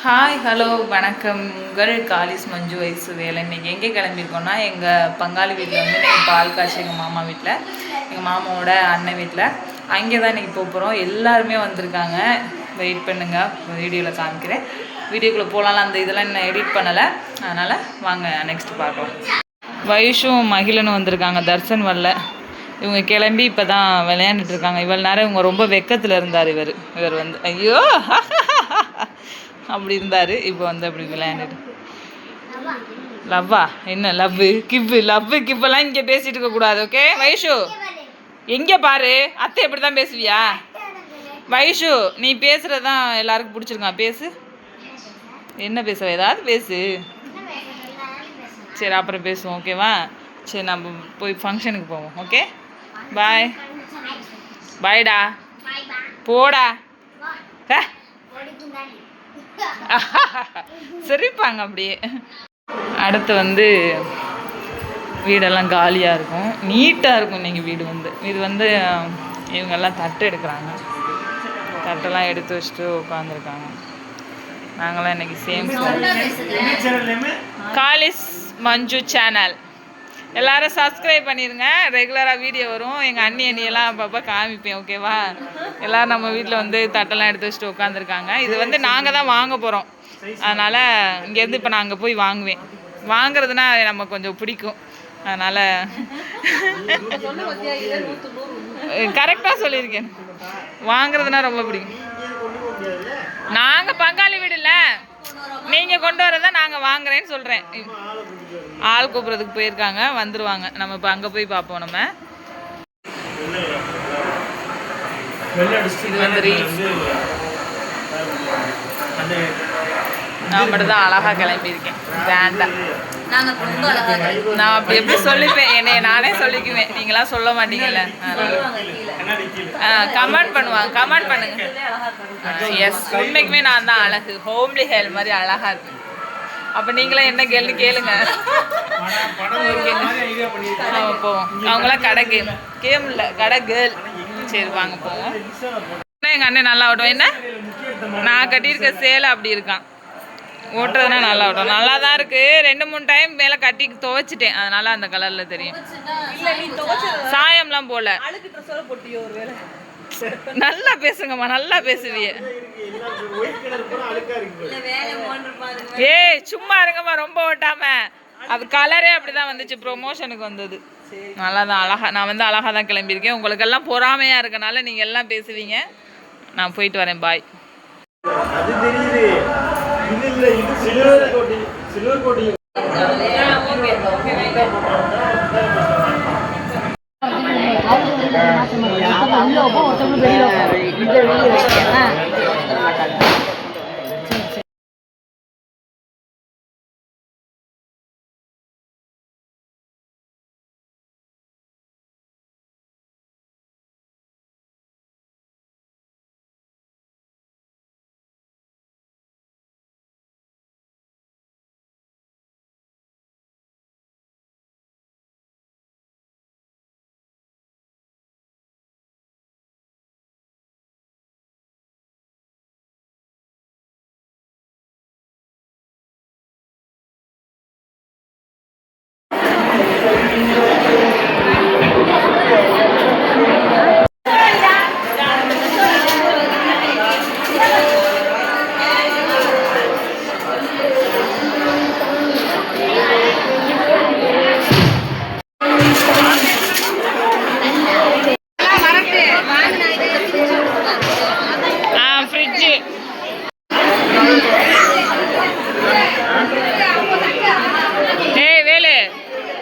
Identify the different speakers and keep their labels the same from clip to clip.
Speaker 1: Hi hello வணக்கம். உங்கள் Kallis மஞ்சு வயசு வேலை. இன்றைக்கி எங்கே கிளம்பியிருக்கோன்னா எங்கள் பங்காளி வீட்டில் வந்து இன்றைக்கி பால் காய்ச்சி எங்கள் மாமா வீட்டில், எங்கள் மாமாவோட அண்ணன் வீட்டில் அங்கே தான் இன்றைக்கி போகிறோம். எல்லாருமே வந்திருக்காங்க. வெயிட் பண்ணுங்கள், வீடியோவில் காமிக்கிறேன். வீடியோக்குள்ளே போகலாம். அந்த இதெல்லாம் இன்னும் எடிட் பண்ணலை, அதனால் வாங்க நெக்ஸ்ட்டு பார்க்கலாம். வயசும் மகிழனும் வந்திருக்காங்க, தர்சன் வரல. இவங்க கிளம்பி இப்போ தான் விளையாண்டுட்ருக்காங்க. இவ்வளோ நேரம் இவங்க ரொம்ப வெக்கத்தில் இருந்தார். இவர் வந்து ஐயோ அப்படி இருந்தார். இப்போ வந்து அப்படி விளையாண்டுட்டு லவ்வா என்ன லவ்வு கிப்பெல்லாம் இங்கே பேசிகிட்டு இருக்கக்கூடாது. ஓகே வைஷு, எங்கே பாரு அத்தை எப்படி தான் பேசுவியா? வைஷு, நீ பேசுகிறது தான் எல்லாருக்கும் பிடிச்சிருக்கான். பேசு, என்ன பேசுவ? ஏதாவது பேசு. சரி, அப்புறம் பேசுவோம், ஓகேவா? சரி, நம்ம போய் ஃபங்க்ஷனுக்கு போவோம். ஓகே, பாய். பாய்டா, போடா. சரிப்பாங்க அப்படியே. அடுத்து வந்து வீடெல்லாம் காலியாக இருக்கும், நீட்டாக இருக்கும். இன்றைக்கி வீடு வந்து இவங்கெல்லாம் தட்டு எடுக்கிறாங்க. தட்டெல்லாம் எடுத்து வச்சுட்டு உட்காந்துருக்காங்க. நாங்களாம் இன்றைக்கி சேம் காலிஸ் மஞ்சு சேனல். எல்லோரும் சப்ஸ்கிரைப் பண்ணிடுங்க. ரெகுலராக வீடியோ வரும். எங்கள் அண்ணியெல்லாம் அப்பப்போ காமிப்பேன், ஓகேவா? எல்லோரும் நம்ம வீட்டில் வந்து தட்டெல்லாம் எடுத்து வச்சுட்டு உட்காந்துருக்காங்க. இது வந்து நாங்கள் தான் வாங்க போகிறோம். அதனால் இங்கேருந்து இப்போ நான் அங்கே போய் வாங்குவேன். வாங்குறதுனா நமக்கு கொஞ்சம் பிடிக்கும். அதனால் கரெக்டாக சொல்லியிருக்கேன். வாங்குறதுனா ரொம்ப பிடிக்கும். நாங்கள் பங்காளி வீடு இல்லை, நீங்கள் கொண்டு வரதான் நாங்கள் வாங்குறேன்னு சொல்கிறேன். ஆள் கூப்பிட்றதுக்கு போயிருக்காங்க, வந்துடுவாங்க. நம்ம இப்போ அங்கே போய் பார்ப்போம். நம்ம இது வந்து ரீல்ஸ். நான் மட்டும் தான் அழகாக கிளம்பியிருக்கேன். வேண்டாம், நான் அப்படி எப்படி சொல்லிப்பேன், என்னைய நானே சொல்லிக்குவேன். நீங்களாம் சொல்ல மாட்டீங்கல்ல. கமெண்ட் பண்ணுங்க. எஸ், உண்மைக்குமே நான் தான் அழகு. ஹோம்லி ஹேர் மாதிரி அழகாக இருக்கு. அப்போ நீங்களாம் என்ன கேள்வி கேளுங்க. போவோம். அவங்களாம் கடை கேம் இல்லை, கடை கேர்ள். சரி, வாங்க போவோம். எங்கள் அண்ணன் நல்லா ஓட்டும். என்ன, நான் கட்டியிருக்க சேலை அப்படி இருக்கான். ஓட்டுறதுனா நல்லா ஓட்டும். நல்லா தான் இருக்குது. 2-3 டைம் மேலே கட்டி துவைச்சிட்டேன், அதனால அந்த கலரில் தெரியும். சாயம்லாம் போல. நல்லா பேசுங்கம்மா, நல்லா பேசுவிய. ஏய் சும்மா இருங்கம்மா, ரொம்ப ஓட்டாம. அது கலரே அப்படிதான் வந்துச்சு, ப்ரொமோஷனுக்கு வந்தது. நல்லா தான் அழகா, நான் வந்து அழகாக தான் கிளம்பியிருக்கேன். உங்களுக்கெல்லாம் பொறாமையாக இருக்கனால நீங்கள் எல்லாம் பேசுவீங்க. நான் போயிட்டு வரேன், பாய்.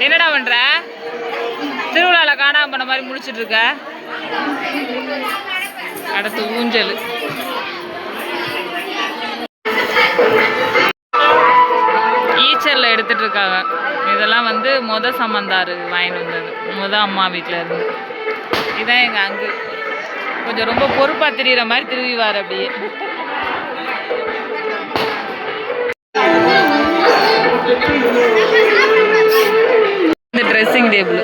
Speaker 1: என்னடா பண்ற? திருவிழால காணாம பண்ண மாதிரி முடிச்சிட்டு இருக்க. அடுத்து ஊஞ்சல். ஈச்சரில் எடுத்துட்டு இருக்காங்க. இதெல்லாம் வந்து சம்பந்தாரு வாங்கிட்டு வந்தது, அம்மா வீட்டில் இருந்து. இதான் எங்கள் அங்கு கொஞ்சம் ரொம்ப பொறுப்பாக திரியிற மாதிரி திருவிவார். அப்படியே இந்த ட்ரெஸ்ஸிங் டேபிள்.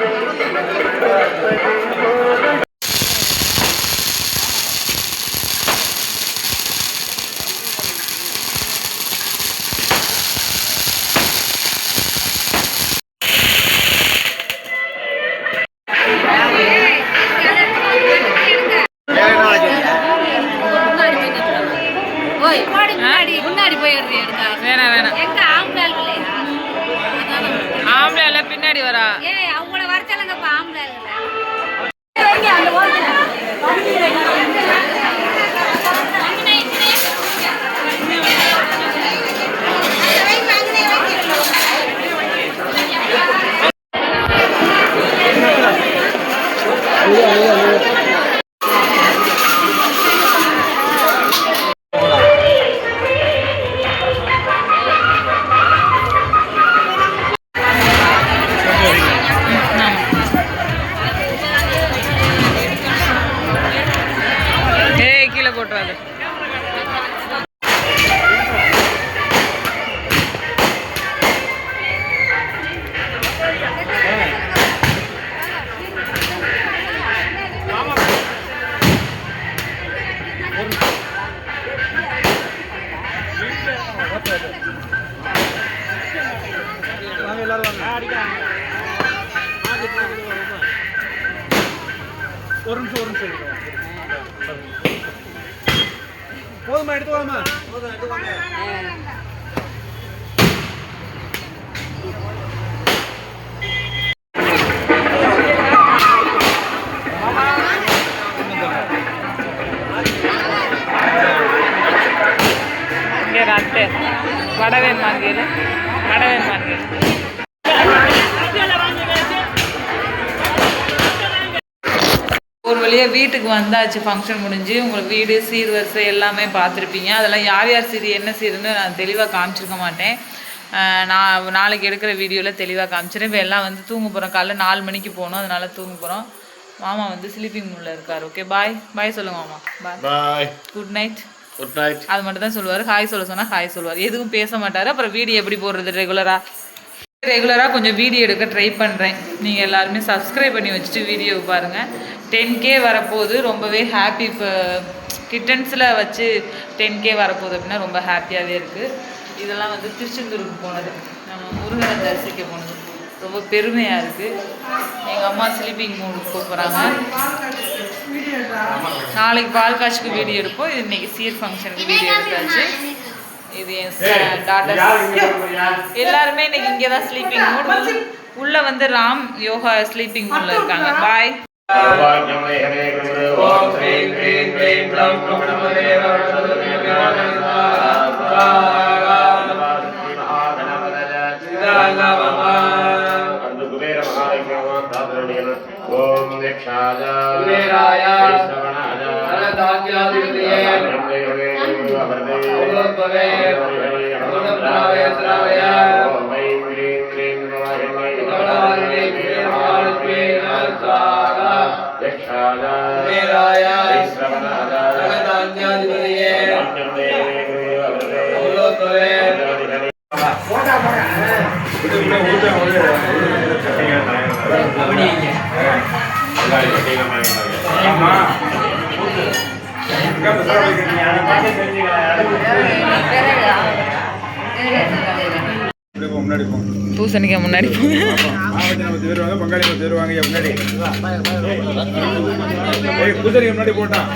Speaker 2: முன்னாடி போய்
Speaker 1: வேணாம் வேணாம்
Speaker 2: எங்க ஆம்பளை இல்லையா
Speaker 1: ஆம்பளை எல்லாம் பின்னாடி வரா
Speaker 2: அவங்கள வரச்சலங்கப்பா ஆம்பளை
Speaker 1: கீழே போட்டுறாது
Speaker 3: ஒரு நிமிஷம் போதுமா எடுத்துக்கோமா
Speaker 1: இங்கே ராட்டு வடவேன் மார்கேல் ஒரு வழியாக வீட்டுக்கு வந்தாச்சு. ஃபங்க்ஷன் முடிஞ்சு உங்களுக்கு வீடு சீர்வரிசை எல்லாமே பார்த்துருப்பீங்க. அதெல்லாம் யார் யார் சீர் என்ன சீருன்னு நான் தெளிவாக காமிச்சிருக்க மாட்டேன். நான் நாளைக்கு எடுக்கிற வீடியோவில் தெளிவாக காமிச்சிடும். இப்போ எல்லாம் வந்து தூங்க போகிறோம். காலைல 4 மணிக்கு போகணும், அதனால் தூங்க போகிறோம். மாமா வந்து ஸ்லீப்பிங் மூடில் இருக்கார். ஓகே பாய் சொல்லுங்க மாமா. Bye good night. அது மட்டும் தான் சொல்லுவார். ஹாய் சொன்னால் ஹாய் சொல்லுவார். எதுவும் பேச மாட்டார். அப்புறம் வீடியோ எப்படி போடுறது ரெகுலராக கொஞ்சம் வீடியோ எடுக்க ட்ரை பண்ணுறேன். நீங்கள் எல்லாருமே சப்ஸ்கிரைப் பண்ணி வச்சுட்டு வீடியோ பாருங்கள். 10K வரப்போகுது. ரொம்பவே ஹாப்பி. இப்போ கிட்டன்ஸில் வச்சு 10K வரப்போகுது அப்படின்னா ரொம்ப ஹாப்பியாகவே இருக்குது. இதெல்லாம் வந்து திருச்செந்தூருக்கு போனது, நம்ம முருகனை தரிசிக்க போனது, ரொம்ப பெருமையாக இருக்குது. எங்கள் அம்மா ஸ்லீப்பிங் மூடுக்கு போகிறாங்க. நாளைக்கு பால் காட்சிக்கு வீடியோ எடுப்போம். இது இன்றைக்கி சீர் ஃபங்க்ஷனுக்கு வீடியோ எடுத்தாச்சு. இது என் டாட்டர் எல்லாருமே இன்னைக்கு இங்கே தான் ஸ்லீப்பிங் மூட். உள்ள வந்து ராம் யோகா ஸ்லீப்பிங் மூட்ல இருக்காங்க. பாய்.
Speaker 4: ஓம் தீக்ஷாய
Speaker 1: பூசணிக்காய் முன்னாடி
Speaker 3: பங்காளி முன்னாடி பூசணிக்காய் முன்னாடி போட்டான்.